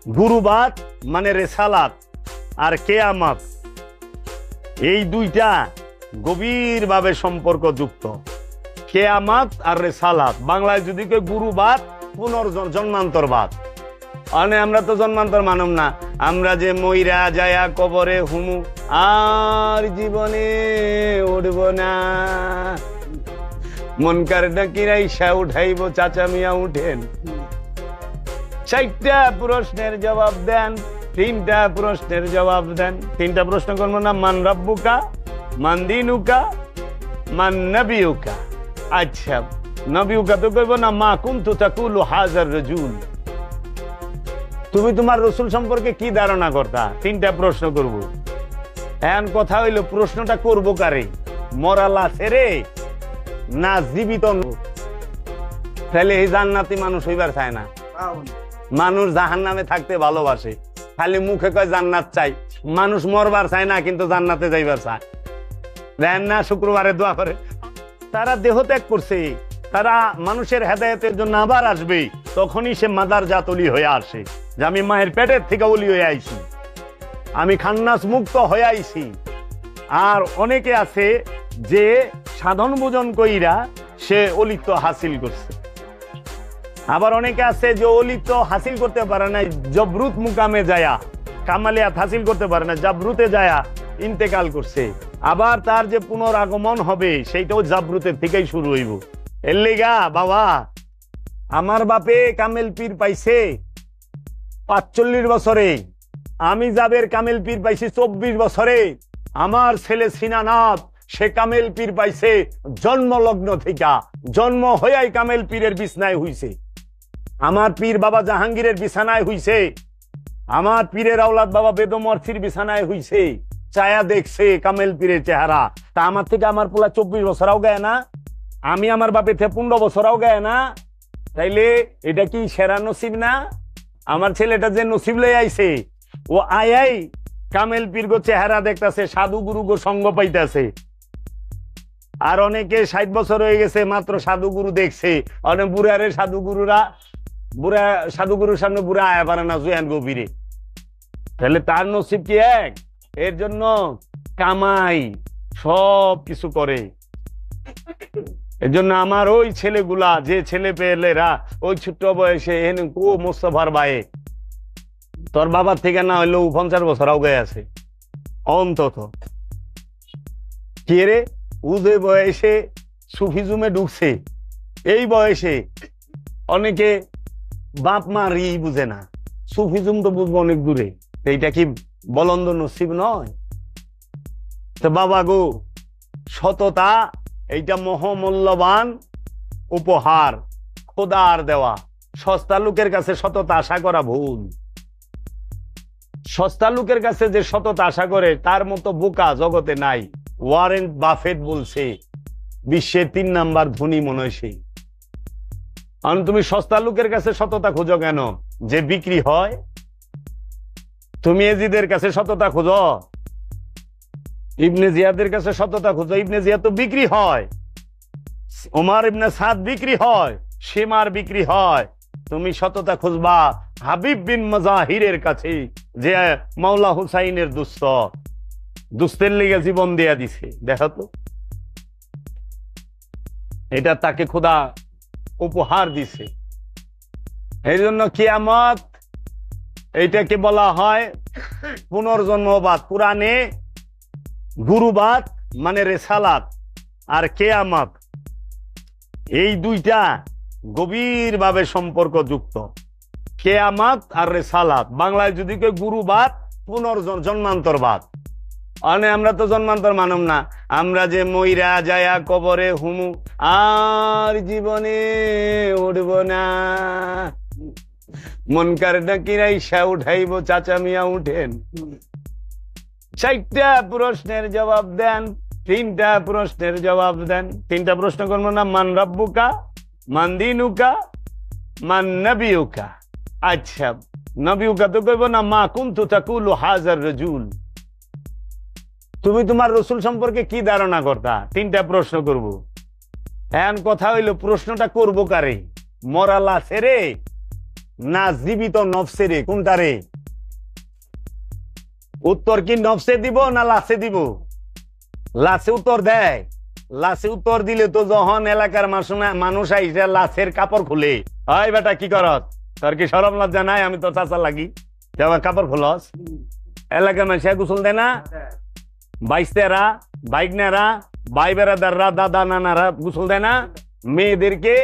গুরুবাত মানে রেসালাত আর কেয়ামত, এই দুইটা গভীরভাবে সম্পর্কযুক্ত। কেয়ামত আর রেসালাত, বাংলায় যদি কেউ গুরুবাত পুনর্জন্মান্তরবাদ। মানে আমরা তো জন্মান্তর মানব না, আমরা যে মইরা যায়া কবরে হুমু আর জীবনে উঠব না, মনকার ডাকিরাই সা উঠাইব চাচা মিয়া উঠেন। 4টা প্রশ্নের জবাব দেন, 3টা প্রশ্নের জবাব দেন। 3টা প্রশ্ন করবো না, মান রাব্বুকা, মান দিনুকা, মান নবিউকা। আচ্ছা, নবিউকা তো কইব না, মা কুনতু তাকুলু হাযার রাজুল, তুমি তোমার রসুল সম্পর্কে কি ধারণা করতা? 3টা প্রশ্ন করব। এখন কথা হইল, প্রশ্নটা করব কারে? মরাল আছে রে না জীবিত? তাহলে এই জান্নাতি মানুষ হইবার চায় না, মানুষ জাহান্নামে থাকতে ভালোবাসে, খালি মুখে কয় জান্নাত চাই, মানুষ মরবার চায় না কিন্তু জান্নাতে যাইবার চায়। দেখেন না শুক্রবারে দোয়া করে, তারা দেহ ত্যাগ করছে, তারা মানুষের হেদায়েতের জন্য আবার আসবে, তখনই সে মাদার জাত ওলি হয়ে আসে যে আমি মায়ের পেটের থেকে ওলি হয়ে আইছি, আমি খান্নাস মুক্ত হয়ে আইছি। আর অনেকে আছে যে সাধন ভোজন কইরা সে অলিত্ব হাসিল করছে, আবার অনেকে আছে যে অলিত্ব হাসিল করতে পারে না, জবরুত মুকামে যায়া কামালিয়াত হাসিল করতে পারে না, জাবরুতে যায়া ইন্তেকাল করছে। আবার তার যে পুনরাগমন হবে সেইটাও জাবরুতের থেকেই শুরু হইব। এর লেগা বাবা, আমার বাপে কামেল পীর পাইছে 45 বছরে, আমি জাবের কামেল পীর পাইছি 24 বছরে, আমার ছেলে সিনানাথ সে কামেল পীর পাইছে জন্মলগ্ন থেকে, জন্ম হইয়াই কামেল পীরের বিছনায় হইছে। আমার পীর বাবা জাহাঙ্গীরের বিছানায় হইছে, আমার পীরের আওলাদ বাবা বেদমর্থির বিছানায় হইছে, ছায়া দেখছে কামেল পীরের চেহারা। তা আমার থেকে আমার পোলা 24 বছরাও গায় না, আমি আমার বাপের থেকে 15 বছরাও গায় না, তাইলে এটা কি সেরা নসিব না? আমার ছেলেটা যে নসিব লই আইছে, ও আয়াই কামেল পীর গো চেহারা দেখতেছে, সাধু গুরু গো সঙ্গ পাইতেছে। আর অনেকে 60 বছর হয়ে গেছে মাত্র সাধু গুরু দেখছে, অনেক বুড়ারে সাধু গুরুরা, বুড়া সাধু গুরুর সামনে বুড়া আয়া পারে না জুয়ান গভীরে। তাহলে তার নসিব কি এক? এর জন্য কামাই সব কিছু করে। এর জন্য আমার ওই ছেলেগুলা, যে ছেলে পেলেরা ওই ছোট্ট বয়সে ও মোস্তফার ভাইয়ে, তোর বাবার থেকে না হইলেও 50 বছর আগে আছে অন্তত। কে রে ও যে বয়সে সুফিজুমে ঢুকছে, এই বয়সে অনেকে বাপ মার ই বুঝে না, সুফিজুম তো বুঝবো অনেক দূরে। এইটা কি বলন্দ নসিব নয়? তো বাবা গো, সততা এইটা মহামূল্যবান উপহার খোদার দেওয়া। সস্তা লোকের কাছে সততা আশা করা ভুল। সস্তা লোকের কাছে যে সততা আশা করে তার মতো বোকা জগতে নাই। ওয়ারেন বাফেট বলছে বিশ্বের 3 নাম্বার ধনী মনে হয় সেই। কারণ তুমি সস্তা লোকের কাছে সততা খোঁজো কেন? যে বিক্রি হয়। তুমি এজিদের কাছে সততা খোঁজো, ইবনে জিয়াদের কাছে সততা খোঁজো, ইবনে জিয়াদ তো বিক্রি হয়, ওমর ইবনে সাদ বিক্রি হয়, সীমার বিক্রি হয়। তুমি সততা খুঁজবা হাবিব বিন মাজাহিরের কাছে, যে মাওলা হুসাইনের দুস্থ, দুস্থের লেগে জীবন দেয়া দিছে। দেখো তো, এটা তাকে খোদা উপহার দিছে। এই জন্য কিয়ামত এইটাকে বলা হয় পুনর্জন্মবাদ। কুরআনে গুরুবাদ মানে রেসালাত আর কেয়ামত, এই দুইটা গভীরভাবে সম্পর্কযুক্ত। কেয়ামত আর রেসালাত, বাংলায় যদি কেউ গুরুবাদ পুনর্জন্মান্তরবাদ। মানে আমরা তো জন্মান্তর মানব না, আমরা যে মইরা যায়া কবরে হুমু আর জীবনে উঠব না, মনকার ডাকিরাই সা উঠাইব চাচা মিয়া উঠেন। 4টা প্রশ্নের জবাব দেন, 3টা প্রশ্নের জবাব দেন। 3টা প্রশ্ন করবো না, মান রাব্বুকা, মান দিনুকা, মান নবিউকা। আচ্ছা, নবিউকা তো কইব না, মা কুনতু তাকুলু হাযার রাজুল, তুমি তোমার রসুল সম্পর্কে কি ধারণা করতা? 3টা প্রশ্ন করব। এখন কথা হইল, প্রশ্নটা করব কারে? মরাল আছে রে না জীবিত নফসে রে? কোনটা রে? উত্তর কি নফসে দিব না লাশে দিব? লাশে উত্তর দেয়। লাশে উত্তর দিলে তো যখন এলাকার মানুষ আইসা লাশের কাপড় খুলে, হয় বেটা কি করত, তোর কি শরম লজ্জা নাই? আমি তো চাচা লাগি, কাপড় খুলস। এলাকার মানুষ গোসল দেয় না? বাইস্তেরা, বাইকনেরা, ভাই বেড়াদাররা, দাদা নানারা গোসল দেয় না? মেয়েদেরকে,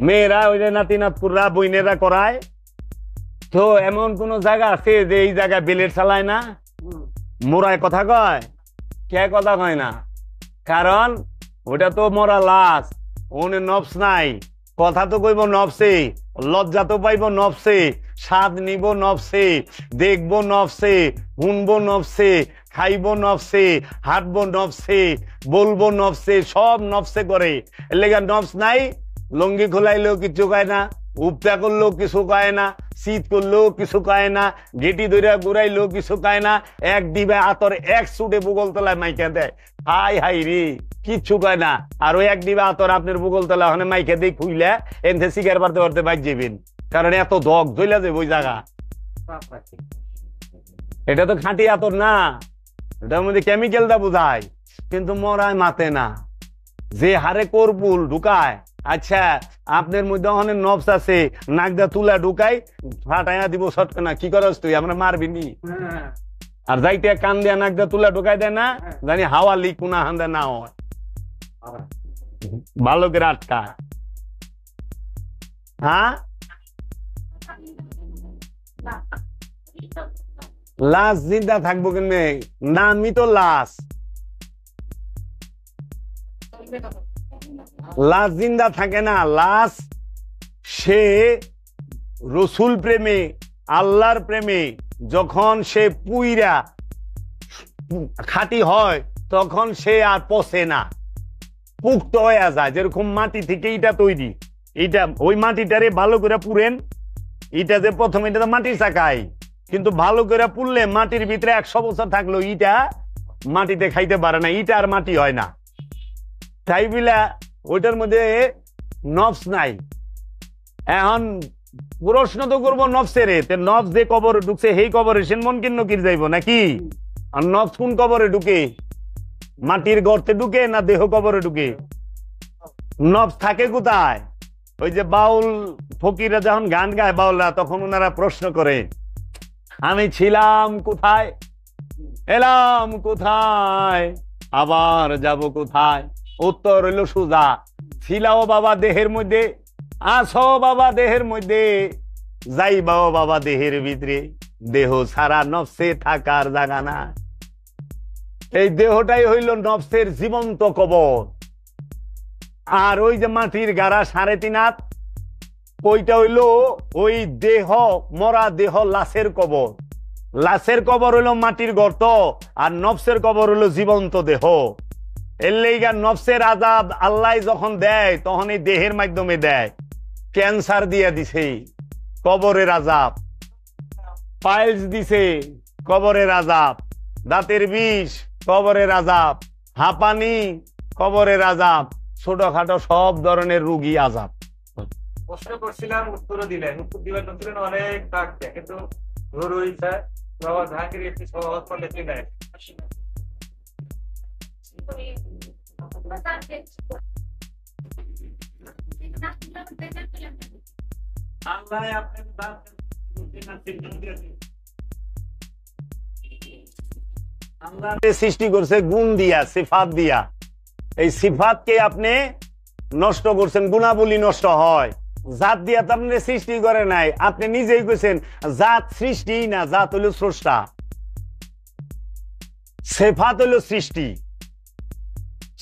মেয়েরা ওই যে নাতি নাতপুররা বইনেরা করায়। তো এমন কোন জায়গা আছে যে এই জায়গায় বেলেট চালায় না? মোরায় কথা কয়? কে কথা কয় না? কারণ ওটা তো মরা লাশ, ওনে নফস নাই। কথা তো কইব নফসে, লজ্জা তো পাইব নফসে, স্বাদ নিব নফসে, দেখবো নফসে, শুনবো নফসে, খাইব নফসে, হাঁটবো নফসে, বলবো নফসে, সব নফসে করে। এর লেগে নফস নাই। লঙ্গি খোলাইলেও কিছু কয় না, উপটা করলেও কিছু কয় না, শীত করলেও কিছু কয় না, গেটি ধরে ঘুরাইলেও কিছু কয় না। এক দিবে আতর এক সুটে বুগল তলায় মাইকা দেয়, হাই হাই রে, কিচ্ছু কয় না। আর ওই এক দিবে আতর আপনার বুগল তলা ওখানে মাইকা দিয়ে খুইলে এনতে শিকার পারতে পারতে বাইর যাবেন। কারণ এত দগ জ্বলা যাবে ওই জায়গা। এটা তো খাঁটি আতর না, এটার মধ্যে কেমিক্যালটা বোঝায়, কিন্তু মরায় মাতে না। যে হারে করপুল ঢুকায়, আচ্ছা আপনার মধ্যে অনেক নফস আছে, নাকদা তুলা ঢুকাই ফাটাইয়া দিব সটকে না, কি করস তুই, আমরা মারবি নি? আর যাইতে কান দিয়া নাকদা তুলা ঢুকাই দেয় না, জানি হাওয়া লিক কোনা হান্দা না হয়, ভালো করে আটকা। হ্যাঁ, লাশ জিন্দা থাকবো কেমনে? নামই তো লাশ। লাশ জিন্দা থাকে না। লাশ সে রসুল প্রেমে, আল্লাহর প্রেমে যখন সে পুইরা খাঁটি হয় তখন সে আর পচে না, পুক্ত হয়ে যায়। যেরকম মাটি থেকে এটা তৈরি, এটা ওই মাটিটারে ভালো করে পুরেন। এটা যে প্রথম এটা তো মাটির চাকাই, কিন্তু ভালো করে পুড়লে মাটির ভিতরে 100 বছর থাকলো ইটা মাটিতে খাইতে পারে না, ইটা আর মাটি হয় না। তাই বিলা ওইটার মধ্যে নফস নাই। এখন প্রশ্ন তো করবো নফসের, নফস যে কবরে ঢুকছে সেই কবরে সে মন কিন্ন কির যাইব নাকি? আর নফস কোন কবরে ঢুকে? মাটির গর্তে ঢুকে না দেহ কবরে ঢুকে? নফস থাকে কোথায়? ওই যে বাউল ফকিরা যখন গান গায় বাউলরা, তখন ওনারা প্রশ্ন করে, আমি ছিলাম কোথায়, এলাম কোথায়, আবার যাব কোথায়? উত্তর হইল সুজা, ছিলাও বাবা দেহের মধ্যে, আসো বাবা দেহের মধ্যে, যাইবাও বাবা দেহের ভিতরে, দেহ ছাড়া নফসে থাকার জায়গা না। এই দেহটাই হইল নফসের জীবন্ত কবর। আর ওই যে মাটির গাড়া 3.5 হাত, ওইটা হইল ওই দেহ, মরা দেহ, লাশের কবর। লাশের কবর হইল মাটির গর্ত, আর নফসের কবর হইল জীবন্ত দেহ। এর লেগা নফসের আযাব আল্লাহ যখন দেয় তখন এই দেহের মাধ্যমে দেয়। ক্যান্সার দিয়া দিছে, কবরের আযাব। পাইলস দিছে, কবরের আযাব। দাঁতের বিষ, কবরের আযাব। হাঁপানি, কবরের আযাব। ছোটখাটো সব ধরনের রোগী আযাব। প্রশ্ন করছিলাম, উত্তর দিলেন। উত্তর দিবেন নছিলেন অনেক কাটছে, কিন্তু জরুরি স্যার বাবা ঝাঁকির একটি সহজ পদ্ধতি নেয়। সৃষ্টি করছে গুণ দিয়া, সিফাত দিয়া। এই সিফাতকে আপনি নষ্ট করছেন, গুণাবলী নষ্ট হয়। জাত দিয়া তো আপনি সৃষ্টি করে নাই, আপনি নিজেই কইছেন জাত সৃষ্টি না, জাত হইল স্রষ্টা। সিফাত হইল সৃষ্টি,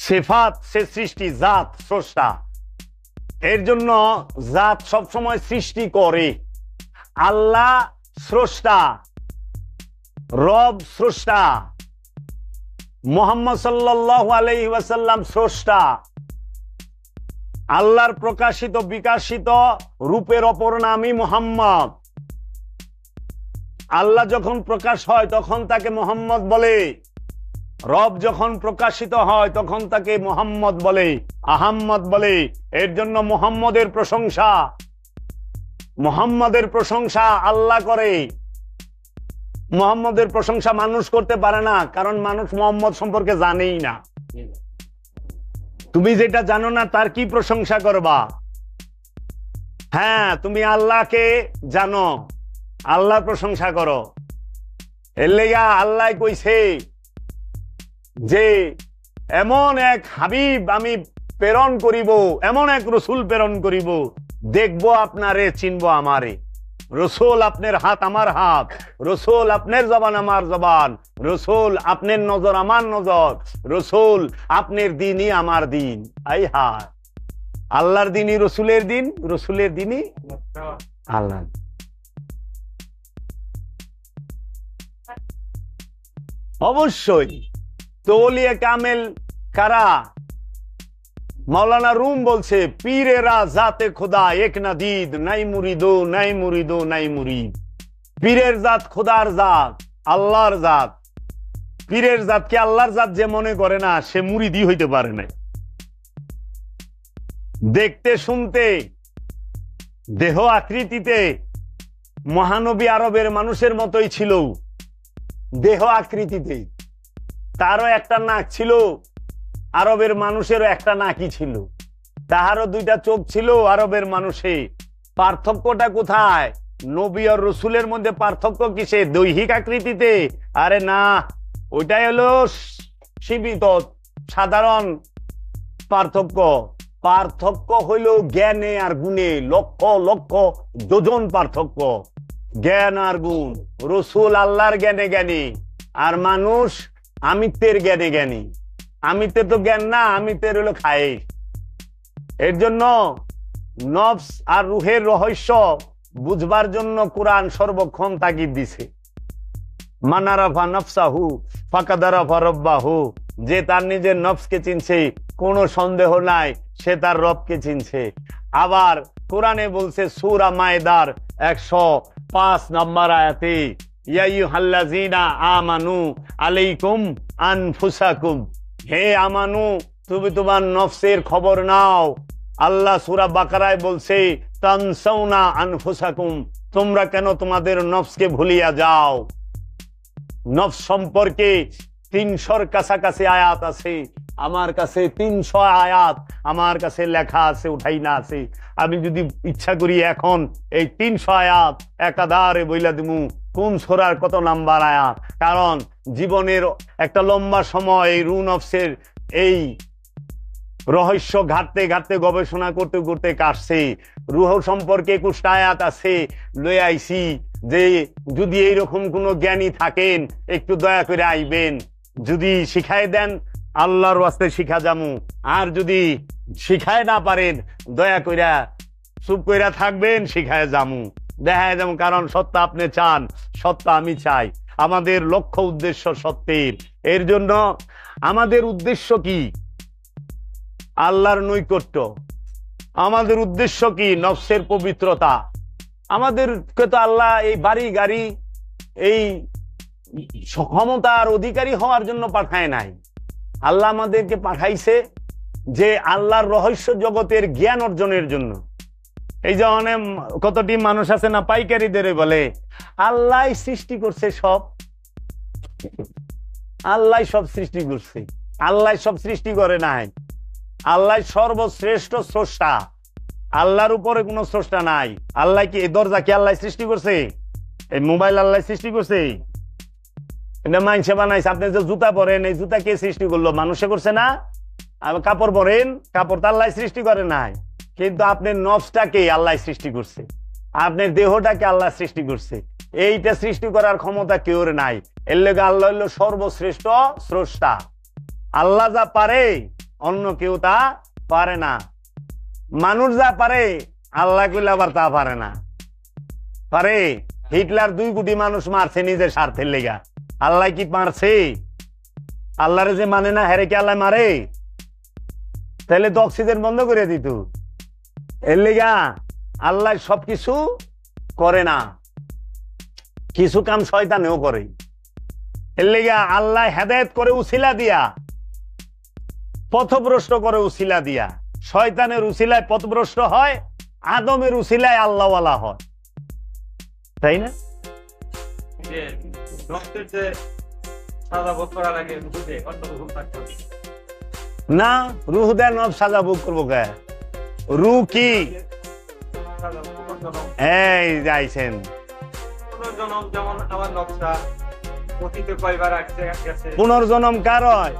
সিফাত সে সৃষ্টি, জাত স্রষ্টা। এর জন্য জাত সবসময় সৃষ্টি করে। আল্লাহ স্রষ্টা, রব স্রষ্টা, মুহাম্মদ সাল্লাল্লাহু আলাইহি ওয়াসাল্লাম স্রষ্টা। আল্লাহর প্রকাশিত বিকাশিত রূপের অপর নামই মুহাম্মদ। আল্লাহ যখন প্রকাশ হয় তখন তাকে মুহাম্মদ বলে, রব যখন প্রকাশিত হয় তখন তাকে মুহাম্মদ বলে, আহাম্মদ বলে। এর জন্য মুহাম্মদের প্রশংসা। মুহাম্মাদের প্রশংসা আল্লাহ করে, মুহাম্মাদের প্রশংসা মানুষ করতে পারে না, কারণ মানুষ মুহাম্মদ সম্পর্কে জানেই না। তুমি যেটা জানো না তার কি প্রশংসা করবা? হ্যাঁ, তুমি আল্লাহকে জানো, আল্লাহর প্রশংসা করো। এর লেগা আল্লাহ কইছে যে এমন এক হাবিব আমি প্রেরণ করিব, এমন এক রসুল প্রেরণ করিব, দেখবো আপনারে, চিনবো আমারে। রসুল আপনার হাত আমার হাত, রসুল আপনার জবান আমার জবান, রসুল আপনার নজর আমার নজর, রসুল আপনার দিনই আমার দিন। আই হায়, আল্লাহর দিনই রসুলের দিন, রসুলের দিনই আল্লাহ। অবশ্যই তো ওলিয়ে কামেল কারা? মৌলানা রুম বলছে পীরেরা জাতে খোদা এক না দিদ, নাই মুরিদো নাই মুরিদো নাই মুরিদ। পীরের জাত খোদার জাত, আল্লাহর জাত। পীরের জাতকে আল্লাহর জাত যে মনে করে না সে মুরিদি হইতে পারে না। দেখতে শুনতে দেহ আকৃতিতে মহানবী আরবের মানুষের মতোই ছিল, দেহ আকৃতিতে। তারও একটা নাক ছিল, আরবের মানুষেরও একটা নাকই ছিল, তাহারও দুইটা চোখ ছিল আরবের মানুষে। পার্থক্যটা কোথায়? নবী আর রসুলের মধ্যে পার্থক্য কিসে? দৈহিক আকৃতিতে? আরে না, ওইটাই হলো সীমিত সাধারণ পার্থক্য। পার্থক্য হইল জ্ঞানে আর গুণে, লক্ষ লক্ষ যোজন পার্থক্য। জ্ঞান আর গুণ, রসুল আল্লাহর জ্ঞানে জ্ঞানী, আর মানুষ আমিত্বের জ্ঞানে জ্ঞানী। আমিত্বের তো জ্ঞান না, আমিত্বের হলো খায়। এর জন্য নফস আর রুহের রহস্য বুঝবার জন্য কোরআন সর্বক্ষণ তাগিদ দিছে। মানারাফা নফসাহু ফাকাদারাফা রব্বাহু, যে তার নিজের নফসকে চিনছে কোনো সন্দেহ নাই সে তার রবকে চিনছে। আবার কোরআনে বলছে সূরা মায়দার 105 নম্বর আয়াতে, ইয়া আইয়ুহাল্লাযীনা আমানু আলাইকুম আনফুসাকুম, হে আমানু তুমি তোমার নফসের খবর নাও। আল্লাহ সূরা বাকারায় বলছে তানসাউনা আনফুসাকুম, তোমরা কেন তোমাদের নফসকে ভুলিয়া যাও। নফস সম্পর্কে 300-র কাছাকাছি আয়াত আছে, আমার কাছে 300 আয়াত আমার কাছে লেখা আছে, উঠাই না আছে। আমি যদি ইচ্ছা করি এখন এই 300 আয়াত একাধারে বইলা দিমু কোন সূরার কত নাম্বার আয়াত, কারণ জীবনের একটা লম্বা সময় এই রু নফসের এই রহস্য ঘাটতে ঘাটতে গবেষণা করতে করতে কাটছে। রুহ সম্পর্কে 21টা আয়াত আছে, লয়ে আইছি যে যদি এইরকম কোনো জ্ঞানী থাকেন একটু দয়া করে আইবেন, যদি শিখাই দেন আল্লাহর ওয়াস্তে শিখা যামু, আর যদি শিখায় না পারেন দয়া কইরা চুপ কইরা থাকবেন, শিখায় যামু, দেখায় যামু। কারণ সত্য আপনি চান, সত্য আমি চাই, আমাদের লক্ষ্য উদ্দেশ্য সত্যের। এর জন্য আমাদের উদ্দেশ্য কি? আল্লাহর নৈকট্য। আমাদের উদ্দেশ্য কি? নফসের পবিত্রতা। আমাদেরকে তো আল্লাহ এই বাড়ি গাড়ি এই ক্ষমতার অধিকারী হওয়ার জন্য পাঠায় নাই। আল্লাহ আমাদেরকে পাঠাইছে যে আল্লাহর রহস্য জগতের জ্ঞান অর্জনের জন্য। এই যে অনেক কতটি মানুষ আছে না পাইকারিদের বলে আল্লাহ সৃষ্টি করছে সব, আল্লাহ সব সৃষ্টি করছে। আল্লাহ সব সৃষ্টি করে নাই, আল্লাহ সর্বশ্রেষ্ঠ স্রষ্টা, আল্লাহর উপরে কোনো স্রষ্টা নাই। আল্লাহ কি এই দরজা কি আল্লাহ সৃষ্টি করছে? এই মোবাইল আল্লাহ সৃষ্টি করছে? এটা মানুষে বানাইছে। আপনি যে জুতা পরেন, এই জুতা কে সৃষ্টি করলো? মানুষে করছে না? কাপড় পরেন, কাপড় তো আল্লাহ সৃষ্টি করে নাই, কিন্তু আপনার নফসটাকে আল্লাহ সৃষ্টি করছে, আপনার দেহটাকে আল্লাহ সৃষ্টি করছে। এইটা সৃষ্টি করার ক্ষমতা কেউর নাই। এর লেগে আল্লাহ হলো সর্বশ্রেষ্ঠ স্রষ্টা। আল্লাহ যা পারে অন্য কেউ তা পারে না। মানুষ যা পারে আল্লাহ কইলে আবার তা পারে না। পারে? হিটলার 2 কোটি মানুষ মারছে নিজের স্বার্থের লেগা, আল্লাহ কি মারছে? আল্লাহরে যে মানে না হেরে কি আল্লাহ মারে? তাহলে তো অক্সিজেন বন্ধ করে দিত। এর লেগা আল্লাহ সবকিছু করে না, কিছু কাম শয়তানেও করে। এর লেগা আল্লাহ হেদায়েত করে উসিলা দিয়া, পথভ্রষ্ট করে উসিলা দিয়া। শয়তানের উসিলায় পথভ্রষ্ট হয়, আদমের উসিলায় আল্লাহওয়ালা হয়, তাই না? যে নফসের যে সাজা ভোগ করার আগে বুঝে অন্য হুকুম থাকতে হবে। না, রুহ দেয় নফস সাজা ভোগ করবো কে? রুহ কি? এই যাইছেন পুনর্জন্ম, যেমন আমার নকশা অতীতে কয়বার গেছে। পুনর্জন্ম কার হয়?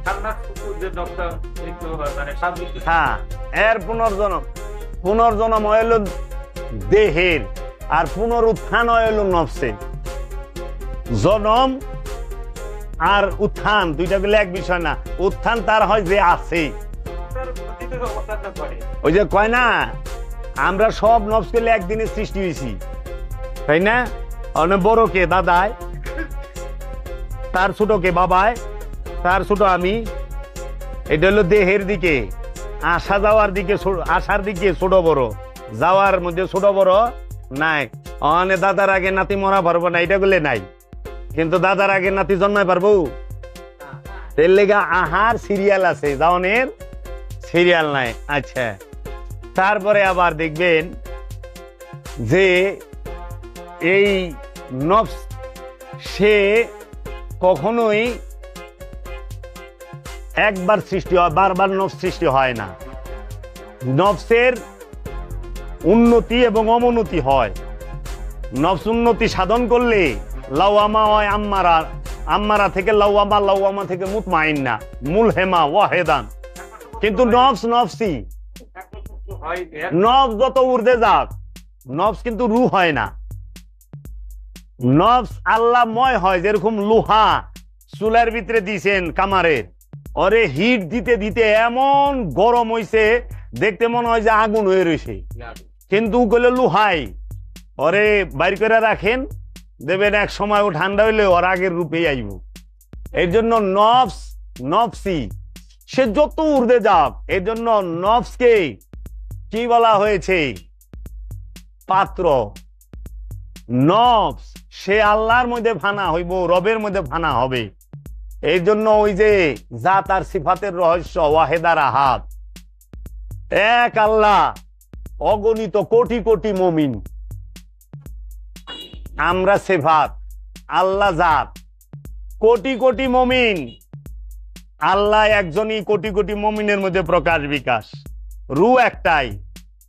খান্নার কুকুর যে নকশা মানে সাবজেক্ট। হ্যাঁ, এর পুনর্জন্ম। পুনর্জন্ম হইল দেহের, আর পুনরুত্থান হইল নফসের। জনম আর উত্থান দুইটা গুলো এক বিষয় না। উত্থান তার হয় যে আছে, ওই যে কয় না আমরা সব নফস করলে একদিনে সৃষ্টি হয়েছি, তাই না? অনেক বড় কে দাদায়, তার ছোট কে বাবায়, তার ছোট আমি। এটা হলো দেহের দিকে, আসা যাওয়ার দিকে, আসার দিকে ছোট বড়, যাওয়ার মধ্যে ছোট বড় নাই। অনেক দাদার আগে নাতি মরা পারবো না, এটা গুলো নাই। কিন্তু দাদার আগে নাতি জন্মায় পারবো? এর লেগা আহার সিরিয়াল আছে, যাওনের সিরিয়াল নাই। আচ্ছা, তারপরে আবার দেখবেন যে এই নফস সে কখনোই একবার সৃষ্টি হয়, বারবার নফস সৃষ্টি হয় না। নফসের উন্নতি এবং অবনতি হয়। নফস উন্নতি সাধন করলে লাওয়ামা হয় আম্মারা, আম্মারা থেকে লাওয়ামা, লাওয়ামা থেকে মুতমাইন্না, মুলহেমা ওয়াহেদান। কিন্তু নফস নফসি, নফস যত ঊর্ধ্বে যাক, নফস কিন্তু রূহ হয় না। নফস আল্লাহময় হয়। যেরকম লোহা চুলার ভিতরে দিয়েছেন কামারের, ওরে হিট দিতে দিতে এমন গরম হইছে দেখতে মনে হয় যে আগুন হয়ে রয়েছে, কিন্তু গেলে লোহাই। ওরে বাইর করে রাখেন, দেবেন এক সময় ও ঠান্ডা হইলে ওর আগের রূপেই আইব। এর জন্য নফস নফসি, সে যত ঊর্ধ্বে যাক। এর জন্য নফসকে কি বলা হয়েছে? পাত্র। নফস সে আল্লাহর মধ্যে ফানা হইব, রবের মধ্যে ফানা হবে। এই জন্য ওই যে জাত আর সিফাতের রহস্য, ওয়াহেদার আহাদ, এক আল্লাহ, অগণিত কোটি কোটি মুমিন। আমরা সিফাত, আল্লাহ জাত, কোটি কোটি মুমিন। আল্লাহ একজনই, কোটি কোটি মুমিনের মধ্যে প্রকাশ বিকাশ। রূহ একটাই,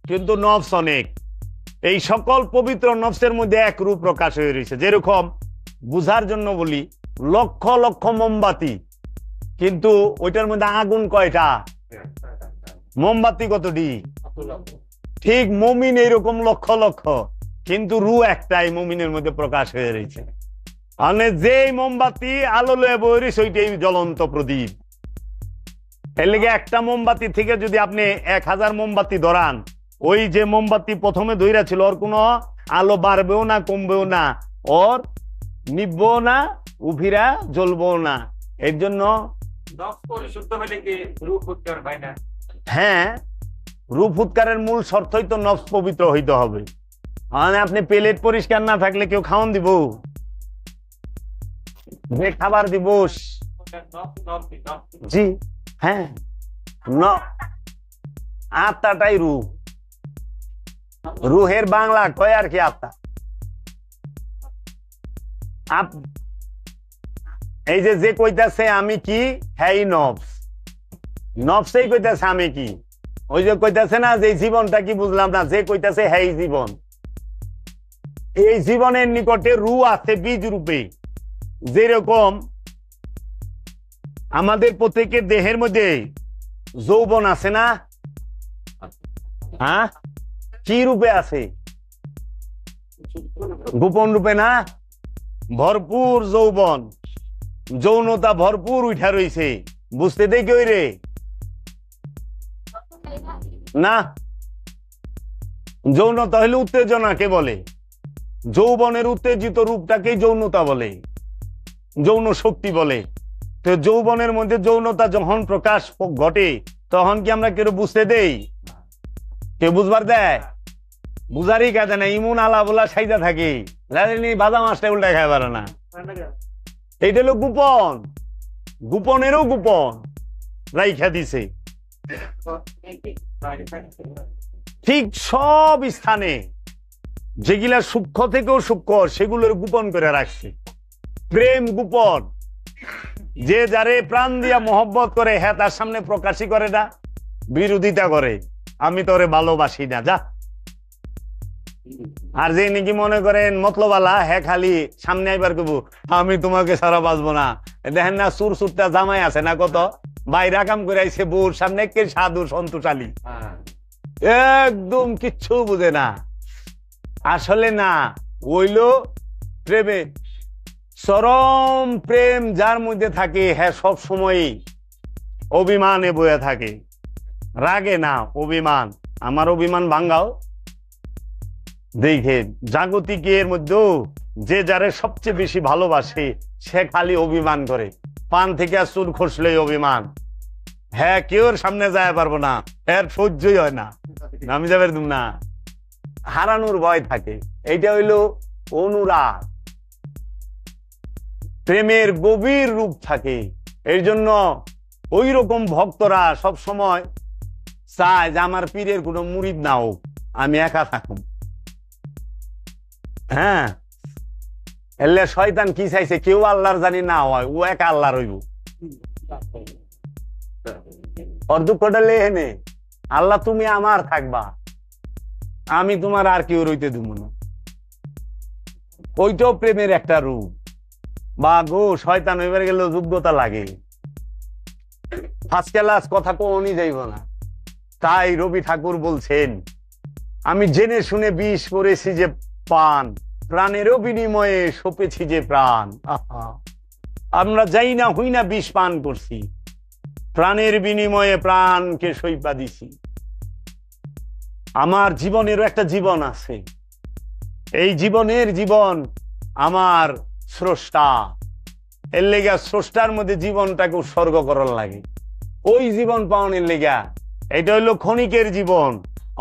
কিন্তু নফস অনেক। এই সকল পবিত্র নফসের মধ্যে এক রূপ প্রকাশ হয়ে রয়েছে। যেরকম বুঝার জন্য বলি, লক্ষ লক্ষ মোমবাতি, কিন্তু ওইটার মধ্যে আগুন কয়টা? মোমবাতি কতটি? ঠিক মুমিন এইরকম লক্ষ লক্ষ, কিন্তু রূহ একটাই মুমিনের মধ্যে প্রকাশ হয়ে রয়েছে। মানে যেই মোমবাতি আলো লয়ে বইরি, সেইটাই জ্বলন্ত প্রদীপ। এর লেগে একটা মোমবাতি থেকে যদি আপনি 1000 মোমবাতি ধরান, ওই যে মোমবাতি প্রথমে ধইরা ছিল, ওর কোনো আলো বাড়বেও না, কমবেও না, ওর নিববেও না, উভিরা জ্বলবেও না। এর জন্য হ্যাঁ, রূপ উৎকারের মূল শর্তই তো নফস পবিত্র হইতে হবে। মানে আপনি প্লেট পরিষ্কার না থাকলে কেউ খাওয়ান দিব? যে খাবার দিব, জি হ্যাঁ, আত্মাটাই রূহ। রুহের বাংলা কয় আর কি? আত্মা। এই যে কইতাছে আমি কি, হ্যাঁ নফস। নফসেই কইতাছে আমি কি। ওই যে কইতাছে না যে জীবনটা কি, বুঝলাম না। যে কইতাছে হ্যাঁ জীবন। এই জীবনের নিকটে রূহ আছে বীজ রূপে। যেরকম আমাদের প্রত্যেকের দেহের মধ্যে যৌবন আছে না? হ্যাঁ, কি রূপে আছে? গোপন রূপে না? ভরপুর যৌবন, যৌনতা ভরপুর উঠা রয়েছে। বুঝতে দেই কই রে? না, যৌনতা হলে উত্তেজনাকে বলে। যৌবনের উত্তেজিত রূপটাকেই যৌনতা বলে, যৌন শক্তি বলে। তো যৌবনের মধ্যে যৌনতা যখন প্রকাশ ঘটে, তখন কি আমরা কেউ বুঝতে দেই? কেউ বুঝবার দেয়? বুঝারই কাজে না। ইমুন আলা বলা সাইজা থাকি, বাজা মাছটা উল্টা খাই পারে না। এইটা হলো গোপন, গোপনেরও গোপন রাইখা দিছে। ঠিক সব স্থানে যেগুলা সূক্ষ্ম থেকেও সূক্ষ্ম সেগুলোর গোপন করে রাখছে। প্রেম গোপন, যে যারে প্রাণ দিয়া মহব্বত করে হ্যাঁ তার সামনে প্রকাশই করে না, বিরোধিতা করে, আমি তোরে ভালোবাসি না যা। আর যে নাকি মনে করেন মতলবালা হ্যাঁ খালি সামনে আইবার কব আমি তোমাকে সারা বাঁচবো না। দেখেন না সুর সুরটা জামাই আছে না কত, বাইরা কাম করে আইছে বউর সামনে কে সাধু সন্তোষালী, একদম কিচ্ছু বুঝে না। আসলে না, হইল প্রেমে চরম প্রেম যার মধ্যে থাকে হ্যাঁ সব সময় অভিমানে বয়ে থাকে, রাগে না, অভিমান। আমার অভিমান ভাঙ্গাও দেখে জাগতিকের মধ্যেও যে যারে সবচেয়ে বেশি ভালোবাসে সে খালি অভিমান করে, পান থেকে চুল খসলেই অভিমান, হ্যাঁ কেউর সামনে যায় পারবো না, এর সহ্যই হয় না, আমি যাবে না, হারানোর ভয় থাকে। এইটা হইল অনুরাগ, প্রেমের গভীর রূপ থাকে। এই জন্য ওই রকম ভক্তরা সব সময় চায় যে আমার পীরের কোনো মুরিদ না হোক, আমি একা থাকুম। হ্যাঁ, এলে শয়তান কি চাইছে, কেউ আল্লাহর জানি না হয়, ও একা আল্লাহর হইব। ওর দুঃখটা লেহেনে আল্লাহ তুমি আমার থাকবা, আমি তোমার আর কেউ রইতে দিব না। ওইটাও প্রেমের একটা রূপ। বা গো শয়তান হইবার গেলেও যোগ্যতা লাগে, ফার্স্ট ক্লাস কথা কোনই যাইব না। তাই রবি ঠাকুর বলছেন, আমি জেনে শুনে বিষ করেছি যে পান, প্রাণেরও বিনিময়ে সপেছি যে প্রাণ। আমরা যাই না হই না বিষ পান করছি, প্রাণের বিনিময়ে প্রাণকে সইপা দিছি। আমার জীবনেরও একটা জীবন আছে, এই জীবনের জীবন আমার স্রষ্টা, এর লেগা স্রষ্টার মধ্যে জীবনটাকে উৎসর্গ করার লাগে। ওই জীবন পাওয়ানোর লেগা, এটা হইলো ক্ষণিকের জীবন,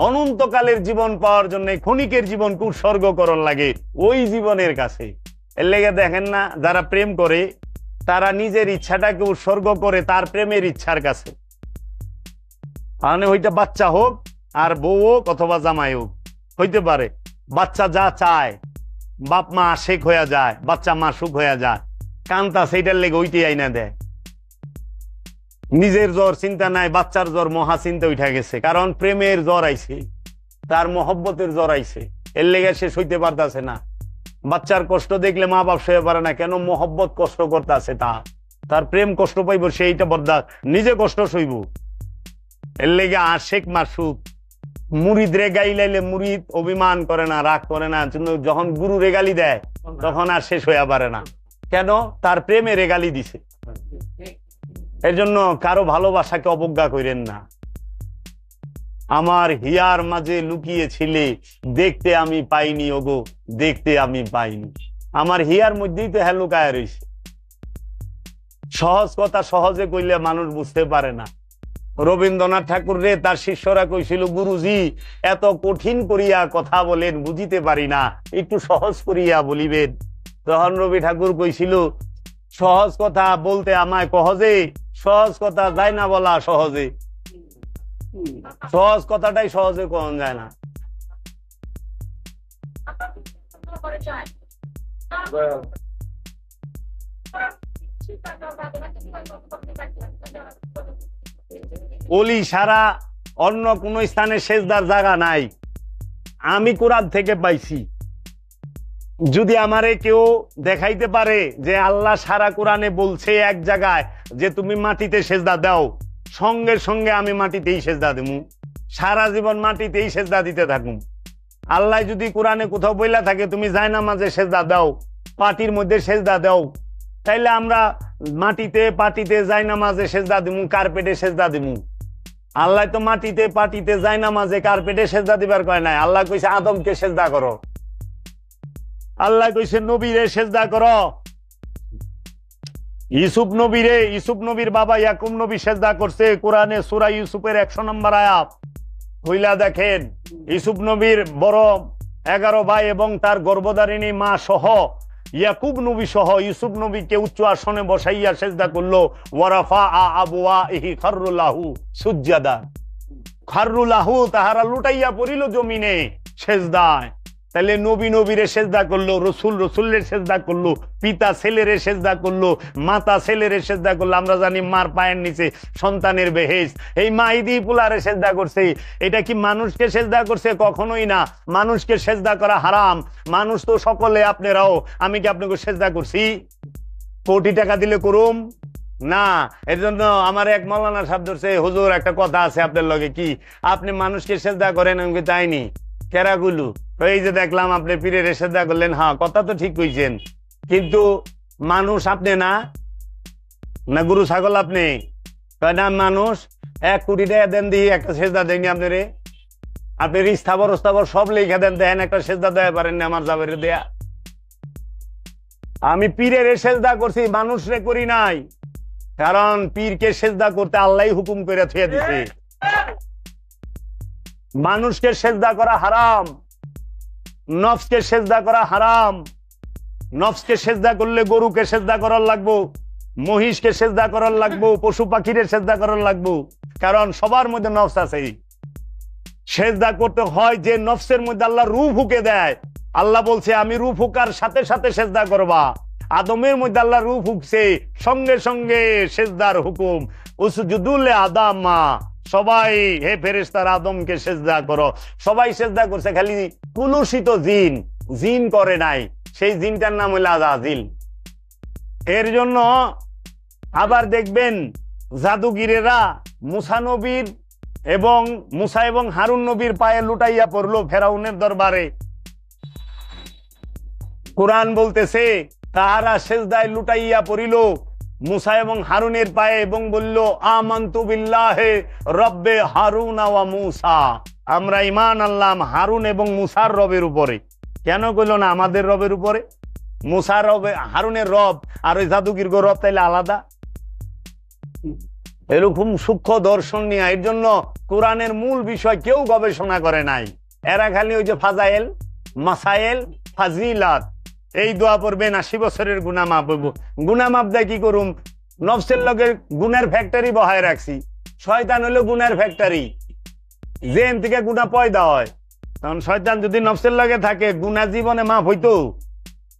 অনন্তকালের জীবন পাওয়ার জন্য ক্ষণিকের জীবনকে উৎসর্গ করার লাগে ওই জীবনের কাছে। এর লেগে দেখেন না, যারা প্রেম করে তারা নিজের ইচ্ছাটাকে উৎসর্গ করে তার প্রেমের ইচ্ছার কাছে। মানে ওইটা বাচ্চা হোক আর বউ হোক অথবা জামাই হোক, হইতে পারে বাচ্চা যা চায় বাপ মা আশেক হয়ে যায়, বাচ্চা মাসুক হয়ে যায়, কান্তা সেইটার লেগে ওইটাই আইনা দেয়। নিজের জ্বর চিন্তা নাই, বাচ্চার জ্বর মহা চিন্তা উঠা গেছে, কারণ প্রেমের জ্বর আইছে, তার মহব্বতের জ্বর আইছে, এর লেগে সে সইতে পারতেছে না। বাচ্চার কষ্ট দেখলে মা বাপ সয়ে পারে না, কেন মহব্বত কষ্ট করতেছে, তার প্রেম কষ্ট পাইব, সেইটা বরদাস্ত, নিজে কষ্ট সইব। এর লেগে আশেক মাসুক মুরিদ রে গাই লাইলে মুরিদ অভিমান করে না, রাগ করে না, যখন গুরু রেগালি দেয় তখন আর শেষ হইয়া পারে না, কেন তার প্রেমে রেগালি দিছে। এর জন্য কারো ভালোবাসাকে অবজ্ঞা করেন না। আমার হিয়ার মাঝে লুকিয়েছিলে, দেখতে আমি পাইনি ওগো, দেখতে আমি পাইনি। আমার হিয়ার মধ্যেই তো হ্যাঁ লুকায় রয়েছে। সহজ কথা সহজে কইলে মানুষ বুঝতে পারে না। রবীন্দ্রনাথ ঠাকুর রে তার শিষ্যরা কইছিল, গুরুজি এত কঠিন করিয়া কথা বলেন, বুঝিতে পারি না, একটু সহজ করিয়া বলিবেন। তখন রবি ঠাকুর কইছিল, সহজ কথা বলতে আমায় কহজে, সহজ কথা যায় না বলা সহজে। সহজ কথাটাই সহজে কখন যায় না। ওলি সারা অন্য কোন স্থানে সেজদার জায়গা নাই, আমি কোরআন থেকে পাইছি। যদি আমারে কেউ দেখাইতে পারে যে আল্লাহ সারা কোরআনে বলছে এক জায়গায় যে তুমি মাটিতে সেজদা দাও, সঙ্গে সঙ্গে আমি মাটিতেই সেজদা দেবো, সারা জীবন মাটিতেই সেজদা দিতে থাকুন। আল্লাহ যদি কোরআনে কোথাও বইলা থাকে তুমি জায়নামাজে সেজদা দাও, পাটির মধ্যে সেজদা দাও, তাইলে আমরা মাটিতে পাটিতে জায়নামাজে সেজদা দিমু, কার্পেটে সেজদা দিমু। আল্লাহ তো মাটিতে পাটিতে জায়নামাজে কার্পেটে সেজদা দিবার কয় নাই। আল্লাহ কইছে আদমকে সেজদা করো, আল্লাহ কইছে নবীরে সেজদা করো, ইউসুফ নবীরে, ইউসুফ নবীর বাবা ইয়াকুব নবী সেজদা করছে। কোরআনে সূরা ইউসুফের 100 নম্বর আয়াত হইলা দেখেন, ইউসুফ নবীর বড় 11 ভাই এবং তার গর্ভধারিণী মা সহ ইয়াকুব নবী সহ ইউসুফ নবীকে উচ্চ আসনে বসাইয়া সেজদা করলো। ওয়ারাফা আবওয়াইহি খাররুল্লাহু সুজদান। খাররুলাহু তাহারা লুটাইয়া পড়িল জমিনে সেজদায়। তাহলে নবী নবীরে সেজদা করলো, রসুল রসুলের সেজদা করলো, পিতা ছেলেরে সেজদা করলো, মাতা ছেলেরে সেজদা করলো। আমরা জানি মার পায়ের নিচে সন্তানের বেহেশত। এই মাইদি পুলারে সেজদা করছে। এটা কি মানুষকে সেজদা করছে? কখনোই না। মানুষকে সেজদা করা হারাম। মানুষ তো সকলে, আপনারাও। আমি কি আপনাকে সেজদা করছি? কোটি টাকা দিলে করুম না। এর জন্য আমার এক মৌলানা সাহেব ধরছে, হুজুর একটা কথা আছে আপনার লগে, কি আপনি মানুষকে সেজদা করেন? আমি তাইনি কেরাগুলো। এই যে দেখলাম আপনি পীরের সেজদা করলেন। হ্যাঁ, কথা তো ঠিক কইছেন, কিন্তু মানুষ আপনি না, না গরু ছাগল আপনি? না, মানুষ। 1 কোটি টাকা দেন দিয়ে একটা সেজদা দেয়নি আপনারে? আপনি স্থাবর স্থাবর সব লেখা দেন, দেন একটা সেজদা দেয়া পারেন না আমার জাবেরে দেয়া? আমি পীরের সেজদা করছি, মানুষরে করি নাই। কারণ পীরকে সেজদা করতে আল্লাহ হুকুম করে থুয়ে দিছে। মানুষকে সেজদা করা হারাম, নফসকে সেজদা করা হারাম। নফসকে সেজদা করলে গরুকে সেজদা করার লাগবো, মহিষকে সেজদা করার লাগবো, পশু পাখিরে সেজদা করার লাগবো। কারণ সবার মধ্যে নফস আছে। সেজদা করতে হয় যে নফসের মধ্যে আল্লাহ রূহ ফুঁকে দেয়। আল্লাহ বলছে আমি রূহ ফুঁকার সাথে সাথে সেজদা করবা। আদমের মধ্যে আল্লাহ রূহ ফুঁকছে, সঙ্গে সঙ্গে সেজদার হুকুম। উসজুদুল আদামা, সবাই হে ফেরেশতারা আদমকে সেজদা করো। সবাই সেজদা করছে, খালি কুলুষিত জিন জিন করে নাই। সেই জিনটার নাম হইল আজাজিল। এর জন্য আবার দেখবেন জাদুগিরেরা মুসা নবীর এবং মুসা এবং হারুন নবীর পায়ে লুটাইয়া পড়লো ফেরাউনের দরবারে। কোরআন বলতেছে তাহারা সেজদায় লুটাইয়া পড়িল মুসা এবং হারুনের পায়ে এবং বলল আমানতু বিল্লাহি রব্বে হারুন ওয়া মুসা, আমরা ঈমান আনলাম হারুন এবং মুসার রবের উপরে। কেন কইল না আমাদের রবের উপরে? মুসার রবে, হারুনের রব আর ওই জাদুগির রব তাইলে আলাদা? এরকম সূক্ষ্ম দর্শন নিয়ে। এর জন্য কোরআনের মূল বিষয় কেউ গবেষণা করে নাই। এরা খালি ওই যে ফাজাইল, মাসাইল, ফাজিলাত, এই দোয়া পড়বেন 80 বছরের গুনাহ মাফ হইব। গুনাহ মাফ দেয় কি করুম? নফসের লগে গুনার ফ্যাক্টরি বহায় রাখছি। শয়তান হলো গুনার ফ্যাক্টরি, যেন থেকে গুনাহ পয়দা হয়। কারণ শয়তান যদি নফসের লগে থাকে, গুনাহ জীবনে মাফ হইতো?